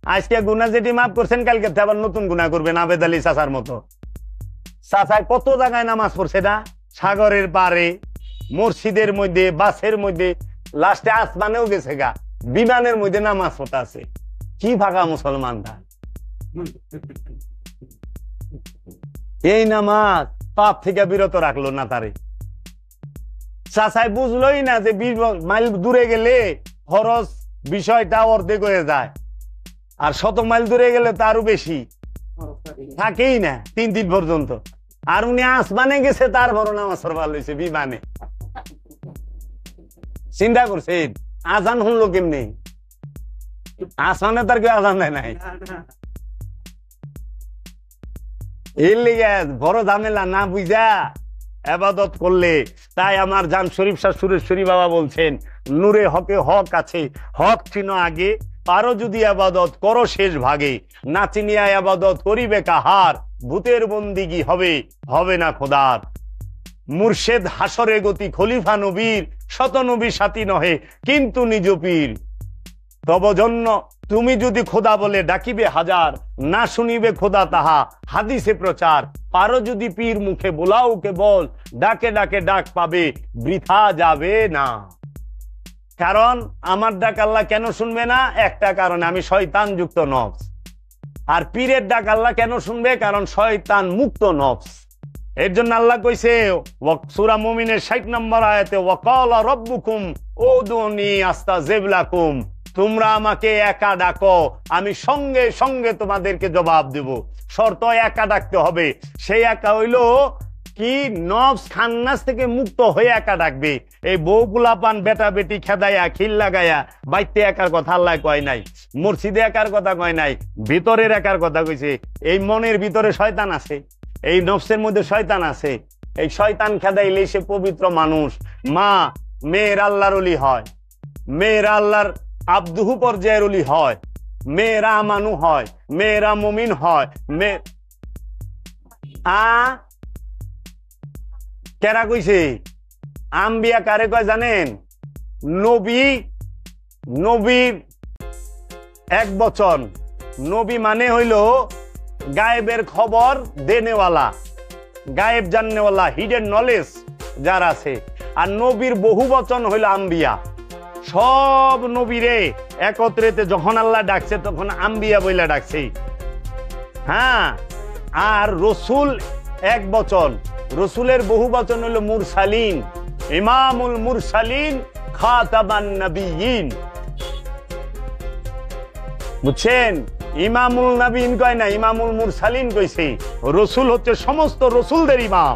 আজকে গুনাহ যেটি মাফ করছেন, কালকে আবার নতুন গুনাহ করবেন আবেদ আলী চাচার মতো। চাচায় কত জায়গায় নামাজ পড়ছে না, সাগরের পারে, মসজিদের মধ্যে, বাসের মধ্যে, লাস্টে আসমানেও গেছে গা, বিমানের মধ্যে নামাজ পড়তে আছে। কি ফাঁকা মুসলমানরা! এই নামাজ পাপ থেকে বিরত রাখলো না তারে। চাচাই বুঝলোই না যে 20 মাইল দূরে গেলে খরচ বিষয়টা অর্ধেক হয়ে যায়, আর 100 মাইল দূরে গেলে তারও বেশি থাকেই না 3 দিন পর্যন্ত। আর উনি আসমানে গেছে, তার বড় নামাজ পড়বার লইছে বিমানে। চিন্তা করছেন আজান শুনলো কেমনি? আসমানে তার কেউ আজান দেয় নাই। এর লিগে বড় ঝামেলা না বুঝা ইবাদত করলে। তাই আমার জান শরীফ শাহ সুরেশ্বরী বাবা বলছেন, নূরে হকে হক আছে, হক চিনো আগে, পারো যদি আবাদত করো শেষ ভাগে, না চিনিয়া আবাদত করিবে কাহার, ভূতের বন্দিগি হবে, হবে না খোদার। মুর্শেদ হাসরে গতি খলিফা নবীর, শত নবী সাথী নহে কিন্তু নিজ পীর। তব জন্য তুমি যদি খোদা বলে ডাকিবে হাজার, না শুনিবে খোদা তাহা হাদিসে প্রচার। পারো যদি পীর মুখে বোলাও কেবল, ডাকে ডাকে ডাক পাবে বৃথা যাবে না। কারণ আমার ডাক আল্লাহ কেন শুনবে না? একটা কারণে, আমি শয়তান যুক্ত নফস। আর পীরের ডাক আল্লাহ কেন শুনবে? কারণ শয়তান মুক্ত নফস। এর জন্য আল্লাহ কইছে সূরা মুমিনের 60 নম্বর আয়াতে, ওয়াকালা রাব্বুকুম উদুনি আস্তাজিব লাকুম, তোমরা আমাকে একা ডাকো, আমি সঙ্গে সঙ্গে তোমাদেরকে জবাব দেব। শর্ত একা ডাকতে হবে। সেই একা হইল কি? নফস খান্নাস থেকে মুক্ত হয়ে একা ডাকবে। এই বউগুলা পান বেটা বেটি খেদাইয়া খিল লাগাইয়া বাইতে একার কথা আল্লাহ কয় নাই, মসজিদে একার কথা কয় নাই, ভিতরের একার কথা কইছে। এই মনের ভিতরে শয়তান আছে, এই নফসের মধ্যে শয়তান আছে। এই শয়তান খেদাইলে সে পবিত্র মানুষ। মা মেয়ের আল্লাহর ওলি হয়, মেয়েরা আল্লাহর আব্দুহু পর্যায়ের ওলি হয়, মেয়েরা আমানু হয়, মেয়েরা মুমিন হয়। কেরা কইছে? আম্বিয়া কারে কয় জানেন? নবী, নবীর এক বচন। নবী মানে হইল গায়েবের খবর দেনেওয়ালা, গায়েব জাননেওয়ালা, হিডেন নলেজ যার আছে। আর নবীর বহু বচন হইল আম্বিয়া। সব নবীরে একত্রেতে যখন আল্লাহ ডাকছে তখন আম্বিয়া বইলা ডাকছে। হ্যাঁ, আর রসুল এক বচন, রসুলের বহু বচন হলো মুরসালিন, ইমামুল মুরসালিন, খাতামান নবিয়িন। বুঝছেন? ইমামুল নবীন কয় না, ইমামুল মুরসালিন কইছে। রসুল হচ্ছে সমস্ত রসুলদের ইমাম,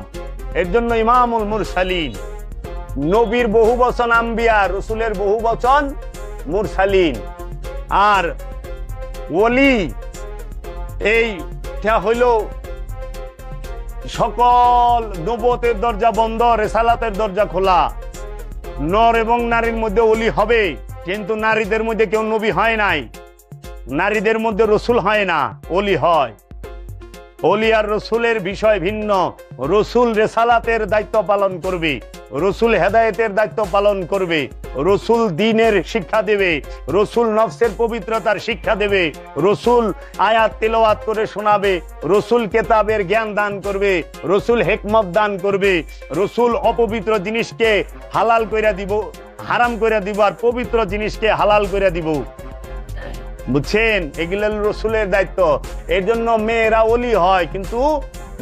এর জন্য ইমামুল মুরসালিন। নবীর বহু বচন আম্বিয়া, রসুলের বহু বচন মুরসালিন। আর ওলি এইটা হইল সকল নবুয়তের দরজা বন্ধ, রিসালাতের দরজা খোলা। নর এবং নারীর মধ্যে ওলি হবে, কিন্তু নারীদের মধ্যে কেউ নবী হয় নাই, নারীদের মধ্যে রসুল হয় না, ওলি হয়। ওলি আর রসুলের বিষয় ভিন্ন। রসুল রিসালাতের দায়িত্ব পালন করবে, রসুল হেদায়েতের দায়িত্ব পালন করবে, রসুল দ্বীনের শিক্ষা দেবে, রসুল নফসের পবিত্রতার শিক্ষা দেবে, রসুল আয়াত তিলাওয়াত করে শোনাবে, রসুল কেতাবের জ্ঞান দান করবে, রসুল হিকমত দান করবে, রসুল অপবিত্র জিনিসকে হালাল কইরা দিব, হারাম কইরা দিব, আর পবিত্র জিনিসকে হালাল কইরা দিব। বুঝছেন? এগুলো রসুলের দায়িত্ব। এর জন্য মেয়েরা ওলি হয়, কিন্তু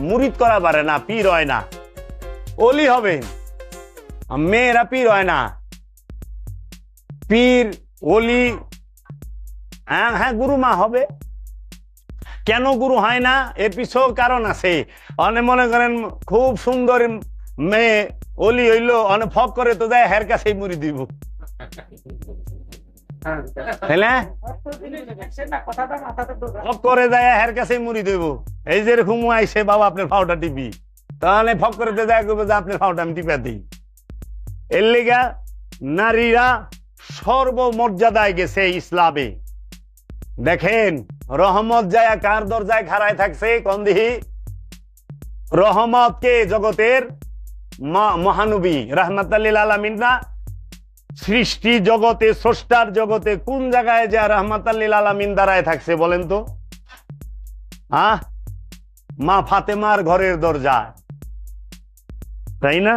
মুরিদ করা পারে না, পীর হয় না। ওলি হবে, মেয়েরা পীর হয় না। পীর ওলি হ্যাঁ হ্যাঁ গুরু মা হবে। কেন গুরু হয় না? এর পিছনেও কারণ আছে। অনেক মনে করেন খুব সুন্দর মেয়ে ওলি হইলো, অনেক ফক করে তো দেয় হের কাছেই মুড়ি দিব, করে দেয় হের কাছেই মুড়ি দেব। এই যে এরকম আইসে বাবা আপনার ফাওটা টিপি, তাহলে ফক করে দেয় আপনার ফাওটা আমি টিপা দিই। এর লেগা নারীরা সর্বমর্যাদায় গেছে ইসলামে। দেখেন রহমত যায় কার দরজায় খাড়ায় থাকছে? কোন দিহি? রহমত কে? জগতের মহানবী রাহমাতুল লিল আলামিন না? সৃষ্টি জগতে, স্রষ্টার জগতে কোন জায়গায় যা রাহমাতুল লিল আলামিন দাঁড়ায় থাকছে বলেন তো? মা ফাতেমার ঘরের দরজায়, তাই না?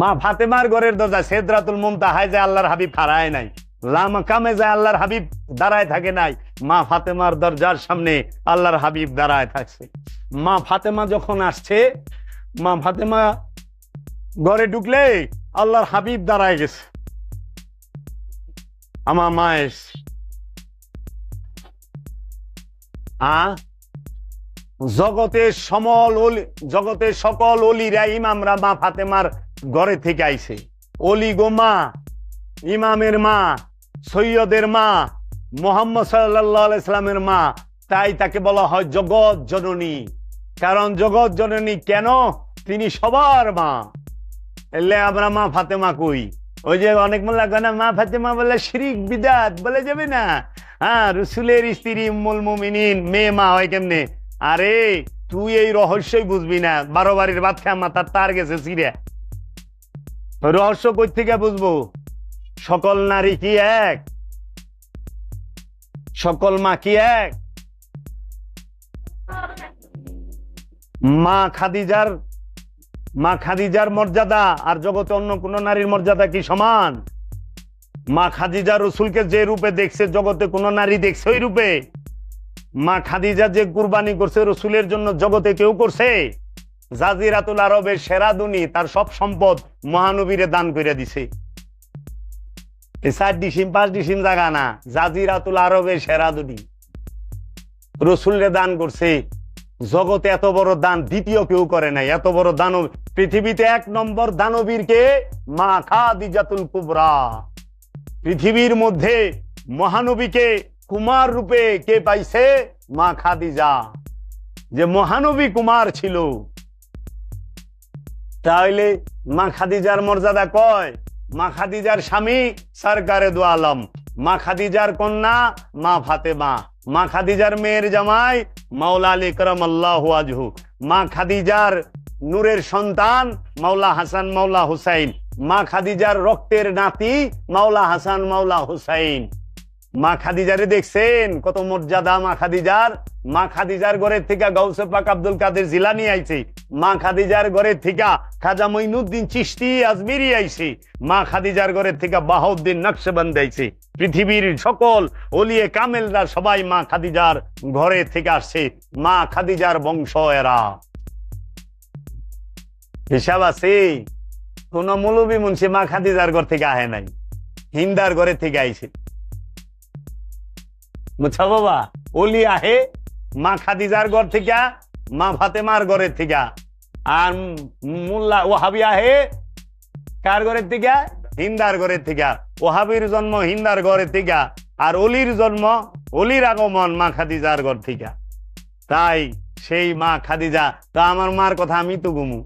মা ফাতেমার ঘরের দরজায় সিদরাতুল মুনতাহায় যায় আল্লাহর হাবিব খাড়ায় নাই, লামাকামে যায় আল্লাহর হাবিব দাঁড়ায় থাকে নাই, মা ফাতেমার দরজার সামনে আল্লাহর হাবিব দাঁড়ায় থাকছে। মা ফাতেমা যখন আসছে, মা ফাতেমা ঘরে ঢুকলে আল্লাহর হাবিব দাঁড়ায় গেছে। আমার মা এসে জগতের সকল অলিরা ইমামরা মা ফাতেমার ঘরে থেকে আইছে। অলি গো মা, ইমামের মা, সৈয়দের মা, মুহাম্মদ সাল্লাল্লাহু আলাইহি সাল্লামের মা, তাই তাকে বলা হয় জগৎ জননী। কারণ জগৎ জননী কেন? তিনি সবার মা। এলে আমরা মা ফাতেমা কই। ওই যে অনেক মোল্লা কয় না মা ফাতেমা বলে শিরিক বিদাত, বলে যাবে না। হ্যাঁ, রসুলের স্ত্রী উম্মুল মুমিনিন মেয়ে মা হয় কেমনে? আরে তুই এই রহস্যই বুঝবি না। 12 বাড়ির ভাত খা মাথার তার গেছে সিরে। রহস্য কই থেকে বুঝবো? সকল নারী কি এক? সকল মা কি এক? মা খাদিজার মর্যাদা আর জগতে অন্য কোন নারীর মর্যাদা কি সমান? মা খাদিজা রসুলকে যে রূপে দেখছে জগতে কোন নারী দেখছে ওই রূপে? মা খাদিজা যে কুরবানি করছে রসুলের জন্য জগতে কেউ করছে? জাজিরাতুল আরবের সেরা দুনি তার সব সম্পদ মহানবীরে দান করে দিছে। 4 ডিসিম 5 ডিসিম জায়গা না, জাজিরাতুল আরবের সেরা দুনি রসুলরে দান করছে। জগতে এত বড় দান দ্বিতীয় কেউ করে নাই। এত বড় দানব পৃথিবীতে 1 নম্বর দানবীর কে? মা খাদিজাতুল কুবরা। পৃথিবীর মধ্যে মহানবীকে কুমার রূপে কে পাইছে? মা খাদিজা। যে মহানবী কুমার ছিল, তাহলে মা খাদিজার মর্যাদা কয়? মা খাদিজার স্বামী সরকারে দু আলম, মা খাদিজার কন্যা মা ফাতেমা, মা খাদিজার মেয়ের জামাই মাওলা আলী কারামাল্লাহু ওয়াজহু, মা খাদিজার নূরের সন্তান মাওলা হাসান মাওলা হুসাইন, মা খাদিজার রক্তের নাতি মাওলা হাসান মাওলা হুসাইন। মা খাদিজারে দেখছেন কত মর্যাদা মা খাদিজার। মা খাদিজার ঘরের থেকে গাউসে পাক আব্দুল কাদের জিলানী আইছে, মা খাদিজার ঘরের থেকে খাজা মঈনুদ্দিন চিশতি আজমিরি আইছে, মা খাদিজার ঘরের থেকে বাহাউদ্দিন নকশবন্দি আইছে। পৃথিবীর সকল ওলিয়ে কামেলরা সবাই মা খাদিজার ঘরে থেকে আসছে, মা খাদিজার বংশ এরা। হিসাব আছে? কোন মৌলবী মুন্সি মা খাদিজার ঘর থেকে আহে নাই, হিন্দার ঘরে থেকে আইছে। বুঝছো বাবা? ওলি আহে মা খাদিজার ঘর থেকে, মা ফাতেমার ঘরের থেকে। আর মোল্লা ওহাবি আহে কার ঘরের থেকে? হিন্দার ঘরের থেকে। ওহাবির জন্ম হিন্দার ঘরের থেকে, আর অলির জন্ম, অলির আগমন মা খাদিজার ঘর থেকে। তাই সেই মা খাদিজা। তো আমার মার কথা আমি তো গুমু,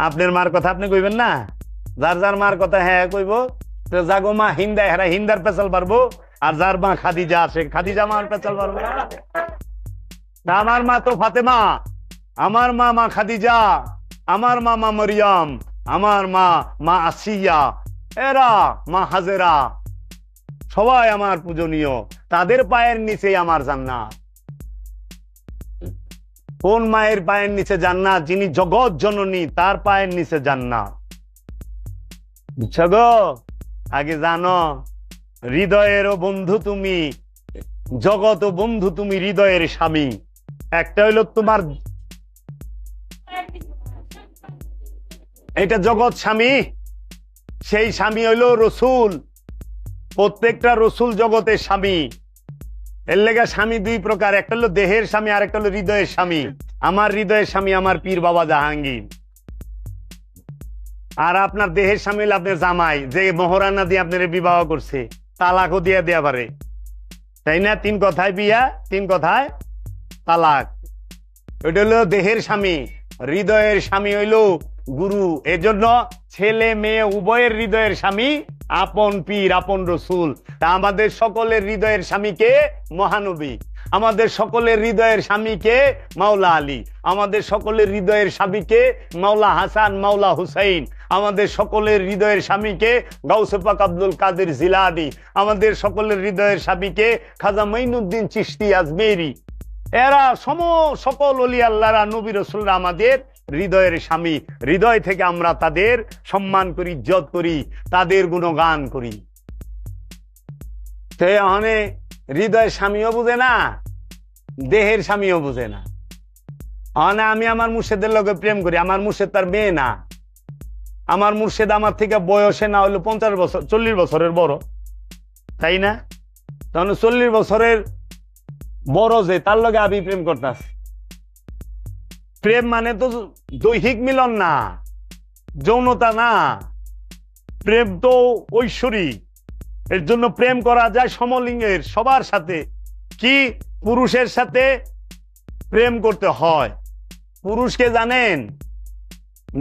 আপনার মার কথা আপনি কইবেন না? যার যার মার কথা হ্যাঁ কইব। তো জাগো মা হিন্দা, হেরা হিন্দার পেছাল পারবো, আর যার মা খাদিজা আছে খাদিজা মার পেছাল পারবো না। আমার মা তো ফাতেমা, আমার মা মা খাদিজা, আমার মা মা মরিয়ম, আমার মা মা আসিয়া, এরা মা হাজেরা, সবাই আমার পূজনীয়। তাদের পায়ের নিচে আমার জান্নাত। কোন মায়ের পায়ের নিচে জান্নাত? যিনি জগৎ জননী, তার পায়ের নিচে জান্নাত। বুঝছো গো? আগে জানো, হৃদয়েরও বন্ধু তুমি, জগৎ বন্ধু তুমি, হৃদয়ের স্বামী। একটা হইল তোমার, এটা জগৎ স্বামী, সেই স্বামী হইল রসুল। প্রত্যেকটা রসুল জগতের স্বামী। এর লেগে স্বামী দুই প্রকার, একটা হলো দেহের স্বামী, আর একটা হলো হৃদয়ের স্বামী। আমার হৃদয়ের স্বামী আমার পীর বাবা জাহাঙ্গীর। আর আপনার দেহের স্বামী হলো আপনার জামাই, যে মহারানা দিয়ে আপনার বিবাহ করছে, তালাকও দিয়ে দেয়া পারে, তাই না? 3 কথায় বিয়া, 3 কথায় তালাক। ওইটা হলো দেহের স্বামী। হৃদয়ের স্বামী হইল গুরু। এজন্য ছেলে মেয়ে উভয়ের হৃদয়ের স্বামী আপন পীর, আপন রসুল। তা আমাদের সকলের হৃদয়ের স্বামীকে মহানবী, আমাদের সকলের হৃদয়ের স্বামীকে মাওলা আলী, আমাদের সকলের হৃদয়ের স্বামীকে মাওলা হাসান মাওলা হুসাইন, আমাদের সকলের হৃদয়ের স্বামীকে গাউসে পাক আব্দুল কাদের জিলানী, আমাদের সকলের হৃদয়ের স্বামীকে খাজা মঈনুদ্দিন চিশতি আজমেরি। এরা সকল ওলি আল্লাহরা, নবী রাসূলরা আমাদের হৃদয়ের স্বামী। হৃদয় থেকে আমরা তাদের সম্মান করি, ইজ্জত করি, তাদের গুণগান করি। তো হৃদয়ের স্বামীও বুঝে না, দেহের স্বামীও বুঝে না। আমি আমার মুর্শিদের লগে প্রেম করি, আমার মুর্শিদ তার মেয়ে না। আমার মুর্শিদ আমার থেকে বয়সে না হলো 50 বছর, 40 বছরের বড়, তাই না? তখন 40 বছরের বড় যে, তার লগে আমি প্রেম করতেছি। প্রেম মানে তো দৈহিক মিলন না, যৌনতা না। প্রেম তো ঐশ্বরিক। এর জন্য প্রেম করা যায় সমলিঙ্গের সবার সাথে। কি পুরুষের সাথে প্রেম করতে হয়? পুরুষকে জানেন?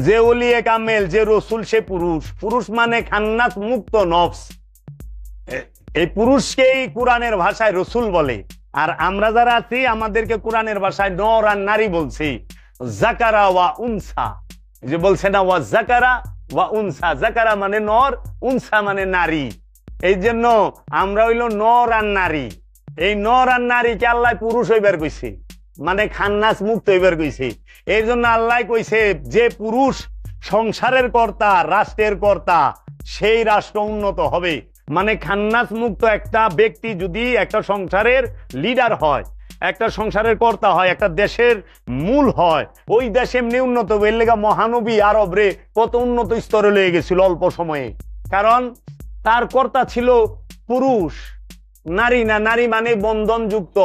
যে ওলিয়ে কামেল, যে রসুল, সে পুরুষ। পুরুষ মানে খান্নাস মুক্ত নফস। এই পুরুষকেই কোরআনের ভাষায় রসুল বলে। আর আমরা যারা আছি, আমাদেরকে কোরআনের ভাষায় নর আর নারী বলছি। জাকারা ওয়া উনসা, যে বলছে না, ওয়া জাকারা ওয়া উনসা। জাকারা মানে নর, উনসা মানে নারী। এই জন্য আমরা হইল নর আর নারী। এই নর আর নারীকে আল্লাহ পুরুষ হইবার কইছে, মানে খান্নাস মুক্ত হইবার কইছে। এই জন্য আল্লাহ কইছে, যে পুরুষ সংসারের কর্তা, রাষ্ট্রের কর্তা, সেই রাষ্ট্র উন্নত হবে। মানে খান্নাস মুক্ত একটা ব্যক্তি যদি একটা সংসারের লিডার হয়, একটা সংসারের কর্তা হয়, একটা দেশের মূল হয়, ওই দেশ এমনি উন্নত হবে। এর লেগা মহানবী আরব রে কত উন্নত স্তরে লয়ে গেছিল অল্প সময়ে, কারণ তার কর্তা ছিল পুরুষ, নারী না। নারী মানে বন্ধন যুক্ত।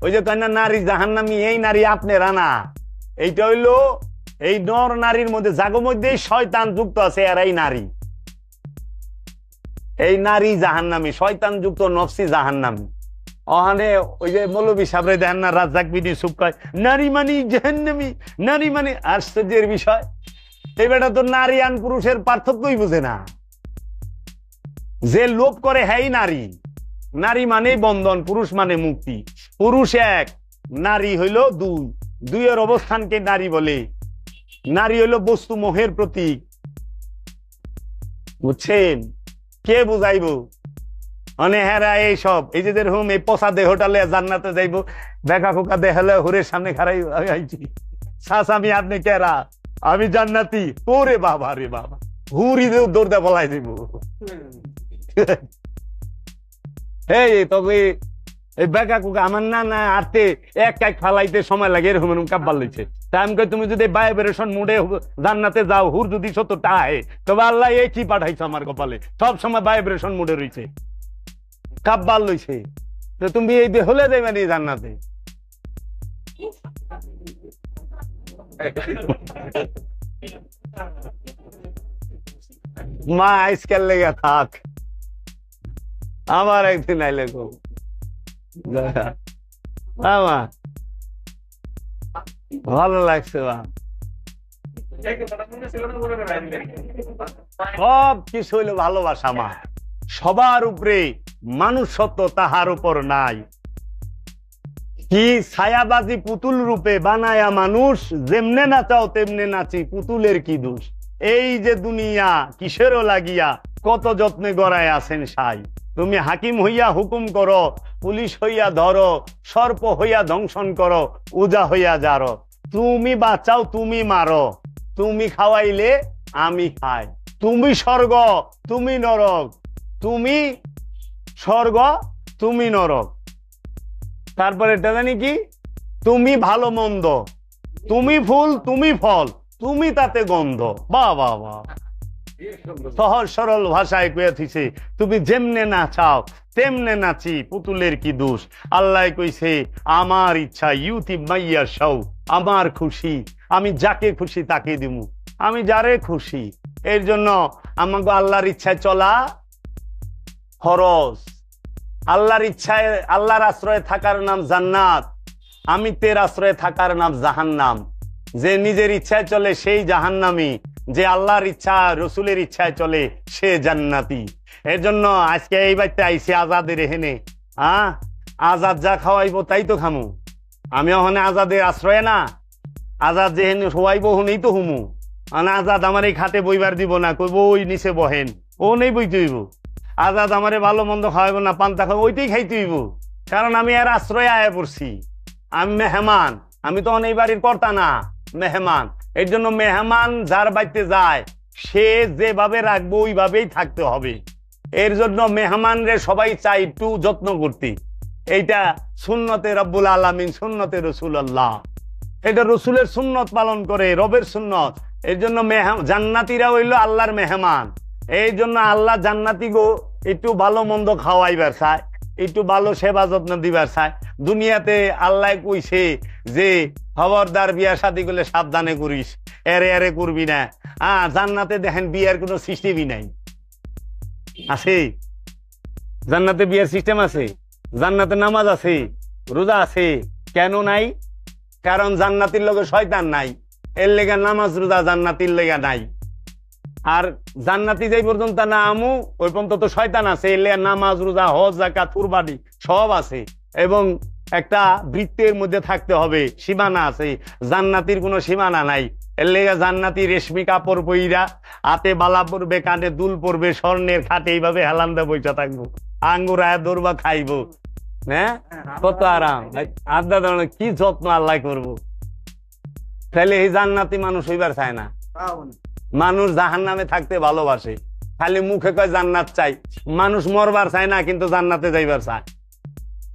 ওই যে কন্যা নারী জাহান্নামী, এই নারী আপনারা না। এইটা হইলো এই নর নারীর মধ্যে, জাগো মধ্যে শয়তান যুক্ত আছে, এরাই নারী। এই নারী জাহান্নামী, শয়তান যুক্ত নফসি জাহান্নামী। ওখানে ওই যে মৌলবী সাহেবরে দেখেন না, রাজ্জাক বিনি সুপ কয় নারী মানে জাহান্নামী, নারী মানে। আশ্চর্যের বিষয়, এই বেটা তো নারী আর পুরুষের পার্থক্যই বুঝে না। যে লোভ করে হ্যাঁ নারী। নারী মানে বন্ধন, পুরুষ মানে মুক্তি। পুরুষ 1, নারী হইল 2। 2 এর অবস্থানকে নারী বলে। নারী হইল বস্তু মোহের প্রতীক, বুঝছেন? কে বুঝাইবো? হেরা এইসব এই যে যেরকম এই পচা দেহটালে জান্নাতে যাইবো, দেখা খোকা দেখালে হুরের সামনে খারাই আইছি, আমি আপনি কেরা, আমি জান্নাতি। ওরে বাবা রে বাবা, হুরি দৌড়দা বলাই দিব। এই তবে এই বেকা কুকা আমার না না আরতে এক এক ফালাইতে সময় লাগে, এরকম এরকম কাব্বার লইছে। তা আমি কই তুমি যদি ভাইব্রেশন মুডে জান্নাতে যাও, হুর যদি 70টা আহে, তবে আল্লাহ এই কি পাঠাইছে আমার কপালে, সব সময় ভাইব্রেশন মুডে রইছে, কাব্বার লইছে। তো তুমি এই হলে যাইবে নি জান্নাতে? মা আজকাল লেগে থাক, আমার একদিন আইলে গো ভালো লাগছে বা, সব কিছু হইলো ভালোবাসা। মা সবার উপরে মানুষত্ব, তাহার উপর নাই। কি ছায়াবাজি পুতুল রূপে বানায়া মানুষ, যেমনে নাচাও তেমনে নাচি, পুতুলের কি দোষ। এই যে দুনিয়া কিসেরও লাগিয়া, কত যত্নে গড়ায় আছেন সাই। তুমি হাকিম হইয়া হুকুম করো, পুলিশ হইয়া ধরো, সর্প হইয়া দংশন করো, উজা হইয়া যারো। তুমি বাঁচাও তুমি মারো, তুমি খাওয়াইলে আমি খাই। তুমি স্বর্গ তুমি নরক, তুমি স্বর্গ তুমি নরক। তারপরে এটা জানি কি, তুমি ভালো মন্দ, তুমি ফুল তুমি ফল, তুমি তাতে গন্ধ। বাহ বাহ বাহ, সহজ সরল ভাষায় কয়ে থিছে, তুমি যেমনে নাচাও তেমনে নাচি, পুতুলের কি দোষ। আল্লাহ কইছে আমার ইচ্ছা, ইউতি মাইয়া সাউ, আমার খুশি, আমি যাকে খুশি তাকে দিমু, আমি যারে খুশি। এর জন্য আমাকে আল্লাহর ইচ্ছায় চলা ফরজ। আল্লাহর ইচ্ছায়, আল্লাহর আশ্রয়ে থাকার নাম জান্নাত, আমিত্বের আশ্রয়ে থাকার নাম জাহান্নাম। যে নিজের ইচ্ছায় চলে সেই জাহান্নামী, যে আল্লাহর ইচ্ছা রসুলের ইচ্ছায় চলে সে জান্নাতি। এর জন্য আজকে এই বাড়িতে আইসি আজাদের এখানে, আজাদ যা খাওয়াইবো তাই তো খামু। আমি ওখানে আজাদের আশ্রয় না, আজাদ যেহেনে শোয়াইবো হুনেই তো হুমু। আজাদ আমার এই খাটে বইবার দিব না, কইব ওই নিচে বহেন, ও নেই বইতে হইব। আজাদ আমারে ভালো মন্দ খাওয়াইবো না, পান্তা খাওয়াবো, ওইটাই খাইতে হইব। কারণ আমি এর আশ্রয়ে আয়া পড়ছি, আমি মেহমান, আমি তো এই বাড়ির কর্তা না, মেহমান। এর জন্য মেহমান যার বাড়িতে যায় সে যেভাবে রাখবো ওইভাবেই থাকতে হবে। এর জন্য মেহমানরে সবাই চাই একটু যত্ন করতে। এইটা সুন্নতে রব্বুল আলামিন, সুন্নতে রাসূলুল্লাহ, এটা রসুলের সুন্নত পালন করে, রবের সুন্নত। এর জন্য জান্নাতীরা হইল আল্লাহর মেহমান। এই জন্য আল্লাহ জান্নাতি গো একটু ভালো মন্দ খাওয়াইবার চায়, একটু ভালো সেবা যত্ন দিবার চায়। দুনিয়াতে আল্লাহ কইছে যে খবরদার বিয়া শাদী করলে সাবধানে করিস, এরে এরে করবি না। জান্নাতে দেখেন বিয়ার কোনো সিস্টেমই নাই। আছে জান্নাতে বিয়ার সিস্টেম আছে, জান্নাতে নামাজ আছে, রোজা আছে। কেন নাই? কারণ জান্নাতির লগে শয়তান নাই, এর লেগা নামাজ রোজা জান্নাতির লেগা নাই। আর জান্নাতি যেই পর্যন্ত না আমু ওই পর্যন্ত তো শয়তান আছে, এর লেগা নামাজ রোজা হজ যাকাত কুরবানি সব আছে। এবং একটা বৃত্তের মধ্যে থাকতে হবে, সীমানা আছে। জান্নাতির কোনো সীমানা নাই। এর লেগা জান্নাতি রেশমি কাপড় পইরা, হাতে বালা পরবে, কানে দুল পরবে, স্বর্ণের খাটে এইভাবে হেলান্দা বইটা থাকবো, আঙ্গুর আয়া দৌড়বা খাইবো। হ্যাঁ, কত আরাম। আড্ডা ধরনের কি যত্ন আল্লাহ করবো। তাহলে এই জান্নাতি মানুষ হইবার চায় না। মানুষ জাহান্নামে থাকতে ভালোবাসে, খালি মুখে কয় জান্নাত চাই। মানুষ মরবার চায় না, কিন্তু জান্নাতে যাইবার চায়।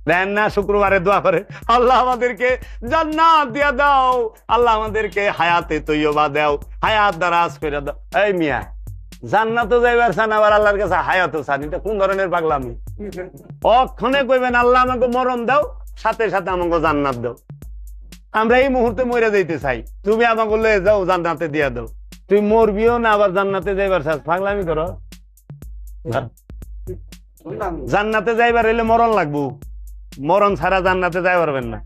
দেখেন না, শুক্রবারে দোয়া করে, আল্লাহ আমাদেরকে জান্নাত দিয়া দাও, আল্লাহ আমাদেরকে হায়াতে তৈয়বা দাও, হায়াত দারাজ করে দাও। এই মিয়া, জান্নাতও যাইবার চান, আবার আল্লাহর কাছে হায়াতও চান, এটা কোন ধরনের পাগলামি? অক্ষণে কইবেন আল্লাহ আমাকে মরণ দাও, সাথে সাথে আমাকে জান্নাত দাও। আমরা এই মুহূর্তে মরে যাইতে চাই, তুমি আমাকে লয়ে যাও জান্নাতে দিয়া দাও। তুই মরবিও না, আবার জান্নাতে যাইবার চাস, পাগলামি করো। জান্নাতে যাইবার হইলে মরণ লাগবো, মরণ ছাড়া জান্নাতে যাই পারবেন না।